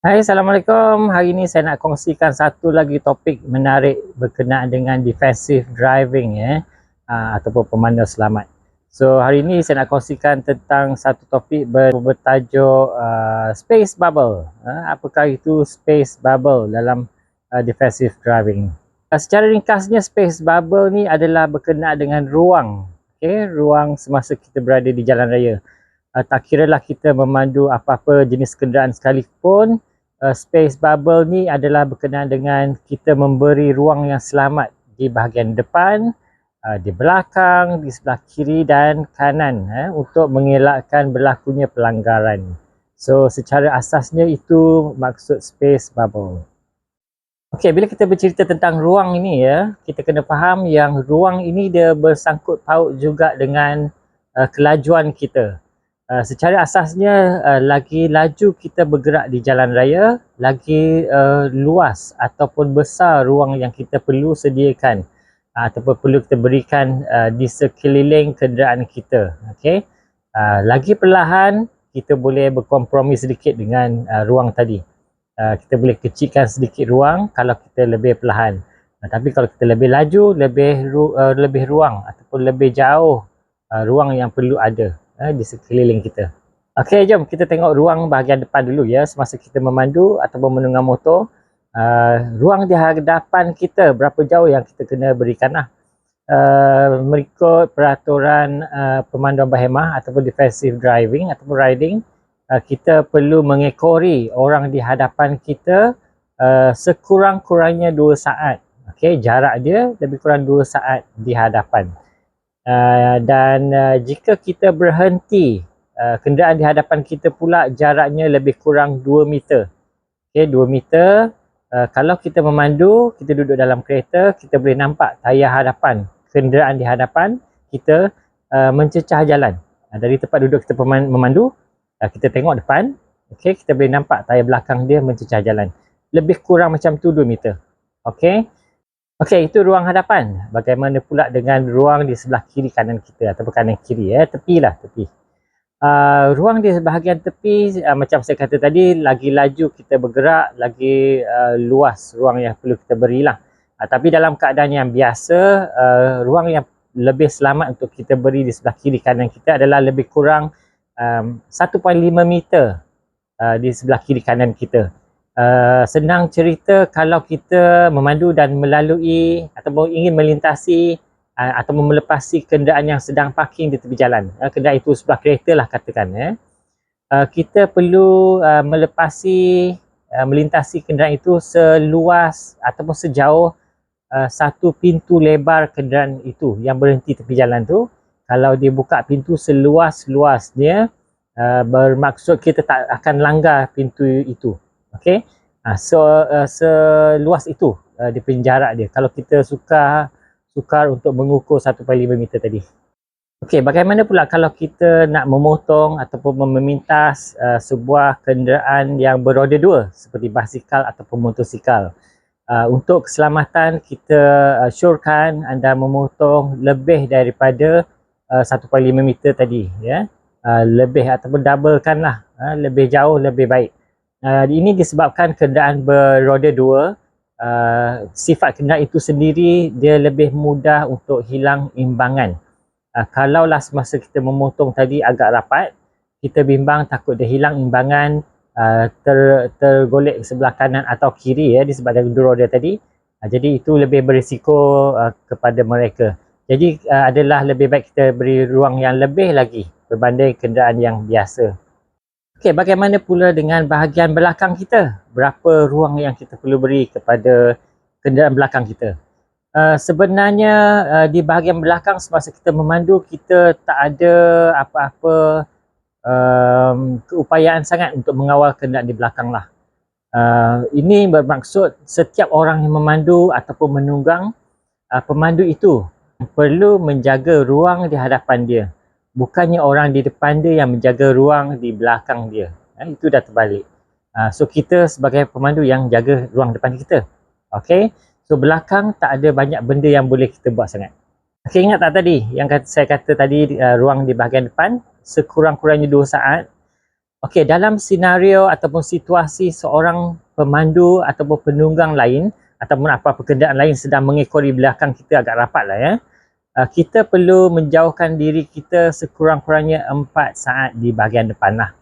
Hai, Assalamualaikum. Hari ini saya nak kongsikan satu lagi topik menarik berkenaan dengan defensive driving ataupun pemandu selamat. So, hari ini saya nak kongsikan tentang satu topik bertajuk space bubble. Apakah itu space bubble dalam defensive driving? Secara ringkasnya, space bubble ni adalah berkenaan dengan ruang. Ruang semasa kita berada di jalan raya. Tak kiralah kita memandu apa-apa jenis kenderaan sekalipun, space bubble ni adalah berkenaan dengan kita memberi ruang yang selamat di bahagian depan, di belakang, di sebelah kiri dan kanan untuk mengelakkan berlakunya pelanggaran. So, secara asasnya itu maksud space bubble. Okey, bila kita bercerita tentang ruang ini kita kena faham yang ruang ini dia bersangkut paut juga dengan kelajuan kita. Secara asasnya, lagi laju kita bergerak di jalan raya, lagi luas ataupun besar ruang yang kita perlu sediakan ataupun perlu kita berikan di sekeliling kenderaan kita. Lagi perlahan, kita boleh berkompromi sedikit dengan ruang tadi. Kita boleh kecilkan sedikit ruang kalau kita lebih perlahan. Tapi kalau kita lebih laju, lebih ruang ataupun lebih jauh ruang yang perlu ada di sekeliling kita. Okey, jom kita tengok ruang bahagian depan dulu semasa kita memandu ataupun menunggang motor. Ruang di hadapan kita berapa jauh yang kita kena berikan mengikut peraturan pemanduan berhemah ataupun defensive driving ataupun riding, kita perlu mengekori orang di hadapan kita sekurang-kurangnya 2 saat. Jarak dia lebih kurang 2 saat di hadapan. Dan jika kita berhenti, kenderaan di hadapan kita pula jaraknya lebih kurang 2 meter. 2 meter. Kalau kita memandu, kita duduk dalam kereta, kita boleh nampak tayar hadapan kenderaan di hadapan kita mencecah jalan. Dari tempat duduk kita memandu, kita tengok depan, kita boleh nampak tayar belakang dia mencecah jalan. Lebih kurang macam tu 2 meter. Okey, itu ruang hadapan. Bagaimana pula dengan ruang di sebelah kiri kanan kita ataupun kanan kiri tepi. Ruang di bahagian tepi, macam saya kata tadi, lagi laju kita bergerak, lagi luas ruang yang perlu kita berilah. Tapi dalam keadaan yang biasa, ruang yang lebih selamat untuk kita beri di sebelah kiri kanan kita adalah lebih kurang 1.5 meter di sebelah kiri kanan kita. Senang cerita, kalau kita memandu dan melalui ataupun ingin melintasi atau melepasi kenderaan yang sedang parking di tepi jalan, kenderaan itu sebuah kereta lah katakan, kita perlu melintasi kenderaan itu seluas ataupun sejauh satu pintu lebar kenderaan itu yang berhenti tepi jalan tu. Kalau dia buka pintu seluas-luasnya, bermaksud kita tak akan langgar pintu itu. Seluas itu dia punya jarak dia kalau kita sukar untuk mengukur 1.5 meter tadi. Bagaimana pula kalau kita nak memotong ataupun memintas sebuah kenderaan yang beroda 2 seperti basikal ataupun motosikal. Untuk keselamatan, kita syorkan anda memotong lebih daripada 1.5 meter tadi lebih ataupun doublekan lah, lebih jauh lebih baik. Ini disebabkan kenderaan beroda 2, sifat kenderaan itu sendiri dia lebih mudah untuk hilang imbangan. Kalaulah semasa kita memotong tadi agak rapat, kita bimbang takut dia hilang imbangan, tergolek sebelah kanan atau kiri disebabkan dua roda tadi. Jadi itu lebih berisiko kepada mereka. Jadi adalah lebih baik kita beri ruang yang lebih lagi berbanding kenderaan yang biasa. Bagaimana pula dengan bahagian belakang kita? Berapa ruang yang kita perlu beri kepada kenderaan belakang kita? Sebenarnya di bahagian belakang semasa kita memandu, kita tak ada apa-apa keupayaan sangat untuk mengawal kenderaan di belakang lah. Ini bermaksud setiap orang yang memandu ataupun menunggang, pemandu itu perlu menjaga ruang di hadapan dia. Bukannya orang di depan dia yang menjaga ruang di belakang dia. Itu dah terbalik. So kita sebagai pemandu yang jaga ruang depan kita. So belakang tak ada banyak benda yang boleh kita buat sangat. Ingat tak tadi yang saya kata tadi, ruang di bahagian depan sekurang-kurangnya 2 saat. Okey, dalam senario ataupun situasi seorang pemandu ataupun penunggang lain ataupun apa-apa kenderaan lain sedang mengekori belakang kita agak rapat lah ya. Kita perlu menjauhkan diri kita sekurang-kurangnya 4 saat di bahagian depan lah.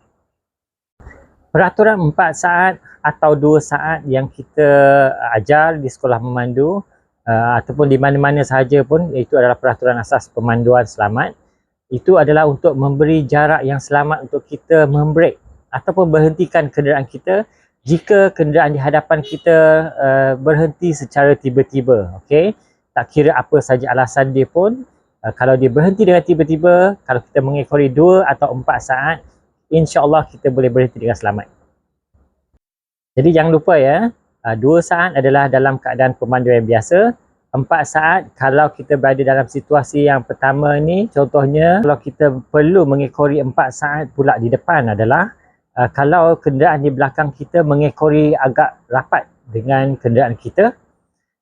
Peraturan 4 saat atau 2 saat yang kita ajar di sekolah memandu ataupun di mana-mana sahaja pun, itu adalah peraturan asas pemanduan selamat. Itu adalah untuk memberi jarak yang selamat untuk kita membrek ataupun berhentikan kenderaan kita jika kenderaan di hadapan kita berhenti secara tiba-tiba. Okey, tak kira apa saja alasan dia pun, kalau dia berhenti dengan tiba-tiba, kalau kita mengekori 2 atau 4 saat, insya-Allah kita boleh berhenti dengan selamat. Jadi jangan lupa ya, 2 saat adalah dalam keadaan pemanduan biasa. 4 saat kalau kita berada dalam situasi yang pertama ni, contohnya kalau kita perlu mengekori 4 saat pula di depan adalah kalau kenderaan di belakang kita mengekori agak rapat dengan kenderaan kita.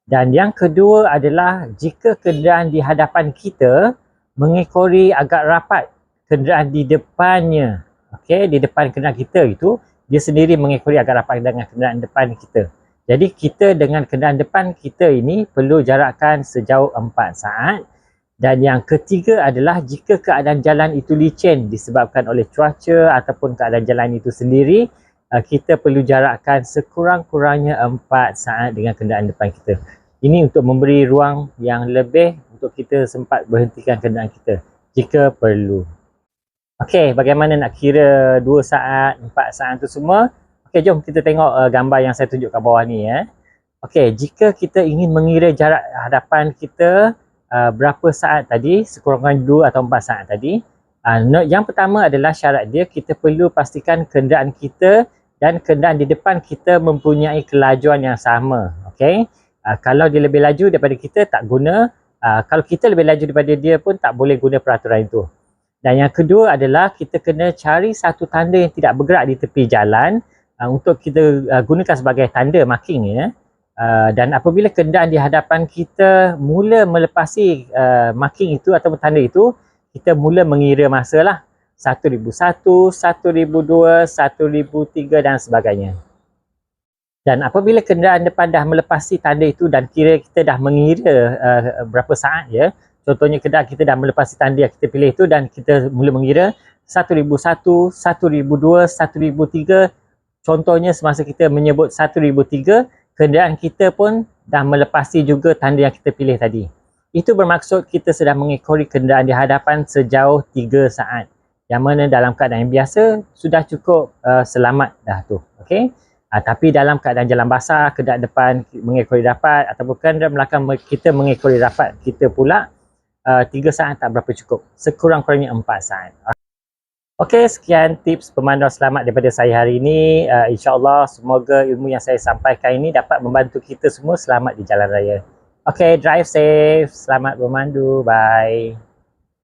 Dan yang kedua adalah jika kenderaan di hadapan kita mengekori agak rapat kenderaan di depannya. Okey, di depan kenderaan kita itu, dia sendiri mengekori agak rapat dengan kenderaan depan kita. Jadi kita dengan kenderaan depan kita ini perlu jarakkan sejauh 4 saat. Dan yang ketiga adalah jika keadaan jalan itu licin disebabkan oleh cuaca ataupun keadaan jalan itu sendiri, kita perlu jarakkan sekurang-kurangnya 4 saat dengan kenderaan depan kita. Ini untuk memberi ruang yang lebih untuk kita sempat berhentikan kenderaan kita jika perlu. Okey, bagaimana nak kira 2 saat, 4 saat tu semua? Okey, jom kita tengok gambar yang saya tunjuk kat bawah ni ya. Okey, jika kita ingin mengira jarak hadapan kita berapa saat tadi, sekurang-kurangnya 2 atau 4 saat tadi. Yang pertama adalah syarat dia, kita perlu pastikan kenderaan kita dan kenderaan di depan kita mempunyai kelajuan yang sama. Okey, kalau dia lebih laju daripada kita tak guna, kalau kita lebih laju daripada dia pun tak boleh guna peraturan itu. Dan yang kedua adalah kita kena cari satu tanda yang tidak bergerak di tepi jalan untuk kita gunakan sebagai tanda marking ya. Dan apabila kenderaan di hadapan kita mula melepasi marking itu atau tanda itu, kita mula mengira masa lah. 1001, 1002, 1003 dan sebagainya. Dan apabila kenderaan depan dah melepasi tanda itu dan kira kita dah mengira berapa saat ya. Contohnya kenderaan kita dah melepasi tanda yang kita pilih itu dan kita mula mengira 1001, 1002, 1003. Contohnya semasa kita menyebut 1003, kenderaan kita pun dah melepasi juga tanda yang kita pilih tadi. Itu bermaksud kita sedang mengekori kenderaan di hadapan sejauh 3 saat. Yang mana dalam keadaan yang biasa sudah cukup selamat dah tu. Okey. Tapi dalam keadaan jalan basah, kenderaan depan mengekori rapat ataupun kenderaan belakang kita mengekori rapat, kita pula 3 saat tak berapa cukup. Sekurang-kurangnya 4 saat. Okey, sekian tips pemanduan selamat daripada saya hari ini. InsyaAllah semoga ilmu yang saya sampaikan ini dapat membantu kita semua selamat di jalan raya. Okey, drive safe. Selamat memandu. Bye.